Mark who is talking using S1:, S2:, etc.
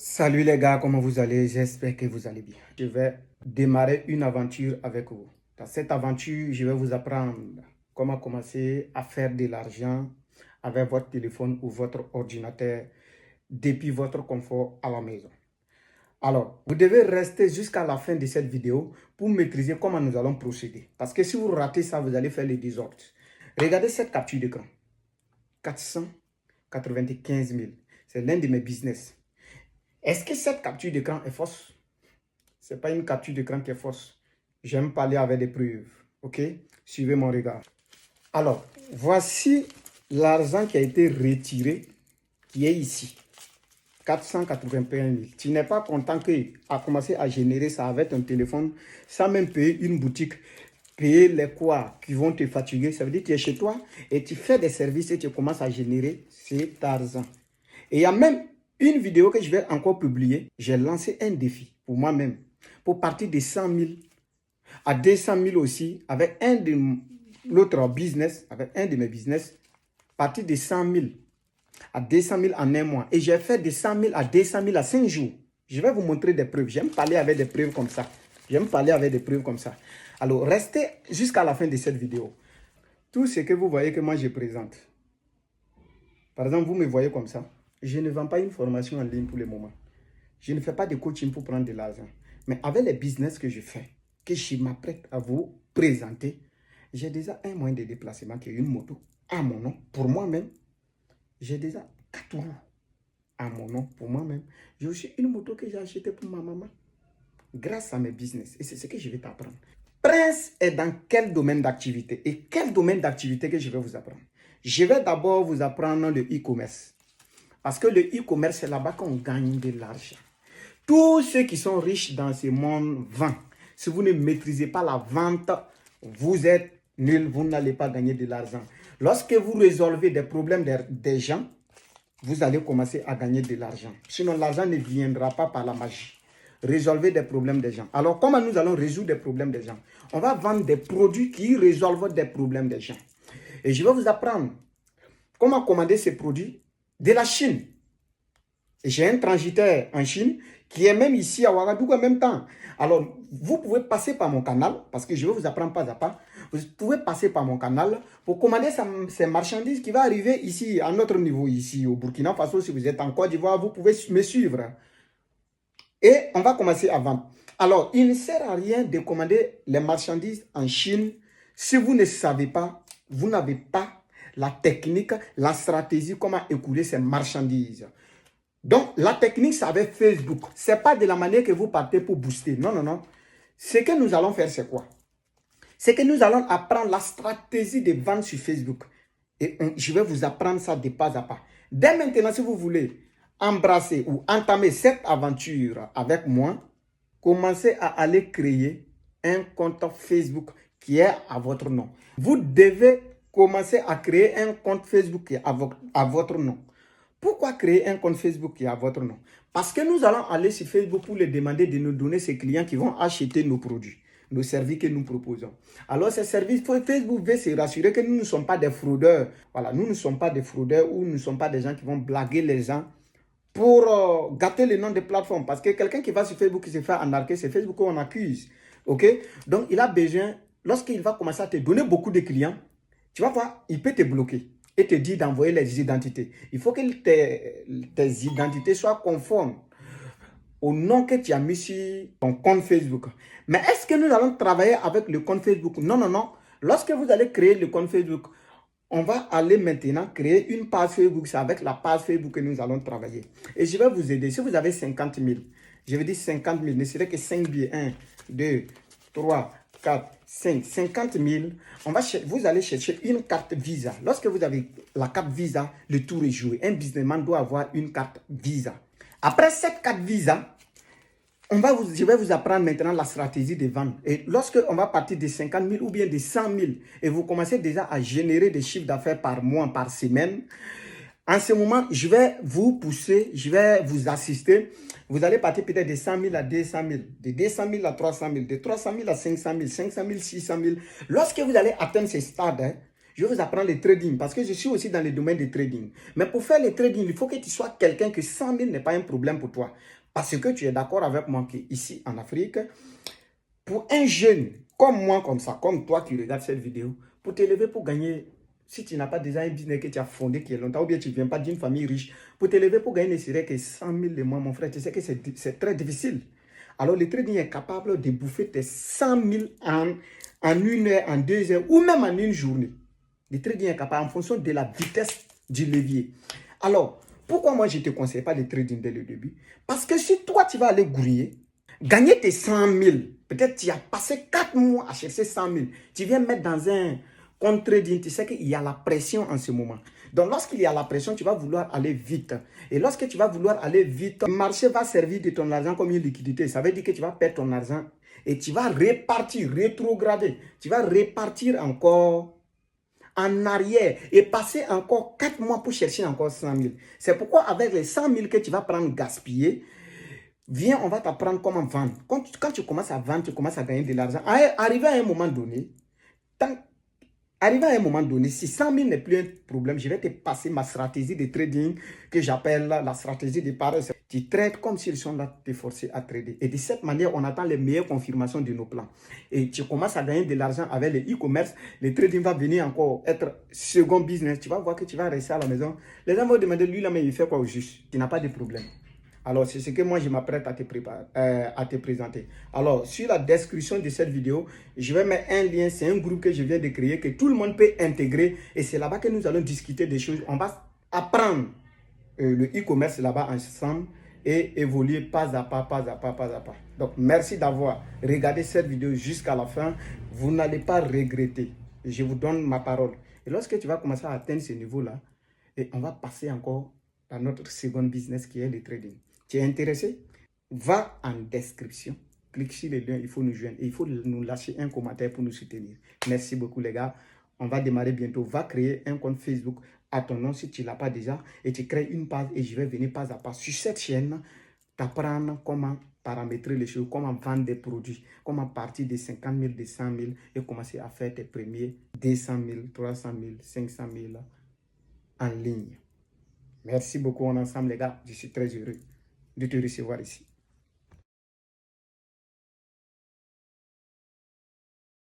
S1: Salut les gars, comment vous allez? J'espère que vous allez bien. Je vais démarrer une aventure avec vous. Dans cette aventure, je vais vous apprendre comment commencer à faire de l'argent avec votre téléphone ou votre ordinateur depuis votre confort à la maison. Alors, vous devez rester jusqu'à la fin de cette vidéo pour maîtriser comment nous allons procéder. Parce que si vous ratez ça, vous allez faire le désordre. Regardez cette capture d'écran. 495 000. C'est l'un de mes business. Est-ce que cette capture d'écran est fausse? Ce n'est pas une capture d'écran qui est fausse. J'aime parler avec des preuves. OK? Suivez mon regard. Alors, voici l'argent qui a été retiré, qui est ici. 481 000. Tu n'es pas content qu'il a commencé à générer ça avec un téléphone sans même payer une boutique, payer les quoi qui vont te fatiguer. Ça veut dire que tu es chez toi et tu fais des services et tu commences à générer cet argent. Et il y a même une vidéo que je vais encore publier. J'ai lancé un défi pour moi-même pour partir de 100 000 à 200 000 aussi avec un de l'autre business, avec un de mes business, partir de 100 000 à 200 000 en un mois. Et j'ai fait de 100 000 à 200 000 à 5 jours. Je vais vous montrer des preuves. J'aime parler avec des preuves comme ça. J'aime parler avec des preuves comme ça. Alors, restez jusqu'à la fin de cette vidéo. Tout ce que vous voyez que moi je présente. Par exemple, vous me voyez comme ça. Je ne vends pas une formation en ligne pour le moment. Je ne fais pas de coaching pour prendre de l'argent. Mais avec les business que je fais, que je m'apprête à vous présenter, j'ai déjà un moyen de déplacement qui est une moto à mon nom, pour moi-même. J'ai déjà 4 roues à mon nom, pour moi-même. J'ai aussi une moto que j'ai achetée pour ma maman, grâce à mes business. Et c'est ce que je vais t'apprendre. Prince est dans quel domaine d'activité? Et quel domaine d'activité que je vais vous apprendre? Je vais d'abord vous apprendre le e-commerce. Parce que le e-commerce, c'est là-bas qu'on gagne de l'argent. Tous ceux qui sont riches dans ce monde vendent. Si vous ne maîtrisez pas la vente, vous êtes nul, vous n'allez pas gagner de l'argent. Lorsque vous résolvez des problèmes des gens, vous allez commencer à gagner de l'argent. Sinon, l'argent ne viendra pas par la magie. Résolvez des problèmes des gens. Alors, comment nous allons résoudre des problèmes des gens? On va vendre des produits qui résolvent des problèmes des gens. Et je vais vous apprendre comment commander ces produits de la Chine. J'ai un transitaire en Chine qui est même ici à Ouagadougou en même temps. Alors, vous pouvez passer par mon canal, parce que je vais vous apprendre pas à pas. Vous pouvez passer par mon canal pour commander ces marchandises qui vont arriver ici, à notre niveau, ici au Burkina Faso. Si vous êtes en Côte d'Ivoire, vous pouvez me suivre. Et on va commencer à vendre. Alors, il ne sert à rien de commander les marchandises en Chine si vous ne savez pas, vous n'avez pas la technique, la stratégie, comment écouler ces marchandises. Donc, la technique, c'est avec Facebook. Ce n'est pas de la manière que vous partez pour booster. Non, non, non. Ce que nous allons faire, c'est quoi? C'est que nous allons apprendre la stratégie de vente sur Facebook. Et je vais vous apprendre ça de pas à pas. Dès maintenant, si vous voulez embrasser ou entamer cette aventure avec moi, commencez à aller créer un compte Facebook qui est à votre nom. Vous devez commencer à créer un compte Facebook qui est à votre nom. Pourquoi créer un compte Facebook qui est à votre nom? Parce que nous allons aller sur Facebook pour les demander de nous donner ces clients qui vont acheter nos produits, nos services que nous proposons. Alors, ces services, Facebook veut se rassurer que nous ne sommes pas des fraudeurs. Voilà, nous ne sommes pas des fraudeurs ou nous ne sommes pas des gens qui vont blaguer les gens pour gâter le nom des plateformes. Parce que quelqu'un qui va sur Facebook qui se fait arnaquer, c'est Facebook qu'on accuse. OK? Donc, il a besoin, lorsqu'il va commencer à te donner beaucoup de clients, tu vas voir, il peut te bloquer et te dire d'envoyer les identités. Il faut que tes identités soient conformes au nom que tu as mis sur ton compte Facebook. Mais est-ce que nous allons travailler avec le compte Facebook? Non, non, non. Lorsque vous allez créer le compte Facebook, on va aller maintenant créer une page Facebook. C'est avec la page Facebook que nous allons travailler. Et je vais vous aider. Si vous avez 50 000, je vais dire 50 000, ne serait que 5 billets. 1, 2, 3, 4, 5, 50 000. Vous allez chercher une carte Visa. Lorsque vous avez la carte Visa, le tour est joué. Un businessman doit avoir une carte Visa. Après cette carte Visa, je vais vous apprendre maintenant la stratégie de vente. Et lorsque on va partir de 50 000 ou bien de 100 000 et vous commencez déjà à générer des chiffres d'affaires par mois, par semaine, en ce moment, je vais vous pousser, je vais vous assister. Vous allez partir peut-être de 100 000 à 200 000, de 200 000 à 300 000, de 300 000 à 500 000, 500 000, 600 000. Lorsque vous allez atteindre ces stades, Je vais vous apprendre le trading parce que je suis aussi dans le domaine du trading. Mais pour faire le trading, il faut que tu sois quelqu'un que 100 000 n'est pas un problème pour toi. Parce que tu es d'accord avec moi qu'ici en Afrique, pour un jeune comme moi, comme ça, comme toi qui regardes cette vidéo, pour t'élever, pour gagner, si tu n'as pas déjà un business que tu as fondé qui est longtemps, ou bien tu ne viens pas d'une famille riche, pour t'élever, pour gagner ne serait que 100 000 de mois, mon frère, tu sais que c'est très difficile. Alors le trading est capable de bouffer tes 100 000 en 1 heure, en 2 heures, ou même en une journée. Le trading est capable en fonction de la vitesse du levier. Alors, pourquoi moi je ne te conseille pas le trading dès le début? Parce que si toi tu vas aller grouiller, gagner tes 100 000, peut-être tu as passé 4 mois à chercher 100 000, tu viens mettre dans un compte trading, tu sais qu'il y a la pression en ce moment. Donc lorsqu'il y a la pression, tu vas vouloir aller vite. Et lorsque tu vas vouloir aller vite, le marché va servir de ton argent comme une liquidité. Ça veut dire que tu vas perdre ton argent et tu vas repartir, rétrograder. Tu vas repartir encore en arrière et passer encore 4 mois pour chercher encore 100 000. C'est pourquoi avec les 100 000 que tu vas prendre gaspiller, viens, on va t'apprendre comment vendre. Quand tu commences à vendre, tu commences à gagner de l'argent. Arrivé à un moment donné, si 100 000 n'est plus un problème, je vais te passer ma stratégie de trading que j'appelle la stratégie de paresse. Tu trades comme s'ils sont là, te forcer à trader. Et de cette manière, on attend les meilleures confirmations de nos plans. Et tu commences à gagner de l'argent avec le e-commerce. Le trading va venir encore être second business. Tu vas voir que tu vas rester à la maison. Les gens vont demander, lui là, mais il fait quoi au juste? Tu n'as pas de problème. Alors, c'est ce que moi, je m'apprête à te présenter. Alors, sur la description de cette vidéo, je vais mettre un lien. C'est un groupe que je viens de créer, que tout le monde peut intégrer. Et c'est là-bas que nous allons discuter des choses. On va apprendre le e-commerce là-bas ensemble et évoluer pas à pas, pas à pas, pas à pas. Donc, merci d'avoir regardé cette vidéo jusqu'à la fin. Vous n'allez pas regretter. Je vous donne ma parole. Et lorsque tu vas commencer à atteindre ce niveau-là, et on va passer encore à notre second business qui est le trading. Tu es intéressé? Va en description, clique sur le lien, il faut nous joindre et il faut nous lâcher un commentaire pour nous soutenir. Merci beaucoup les gars. On va démarrer bientôt. Va créer un compte Facebook à ton nom si tu ne l'as pas déjà et tu crées une page et je vais venir pas à pas sur cette chaîne t'apprendre comment paramétrer les choses, comment vendre des produits, comment partir de 50 000, de 100 000 et commencer à faire tes premiers 200 000, 300 000, 500 000 en ligne. Merci beaucoup, on est ensemble les gars. Je suis très heureux de te recevoir ici.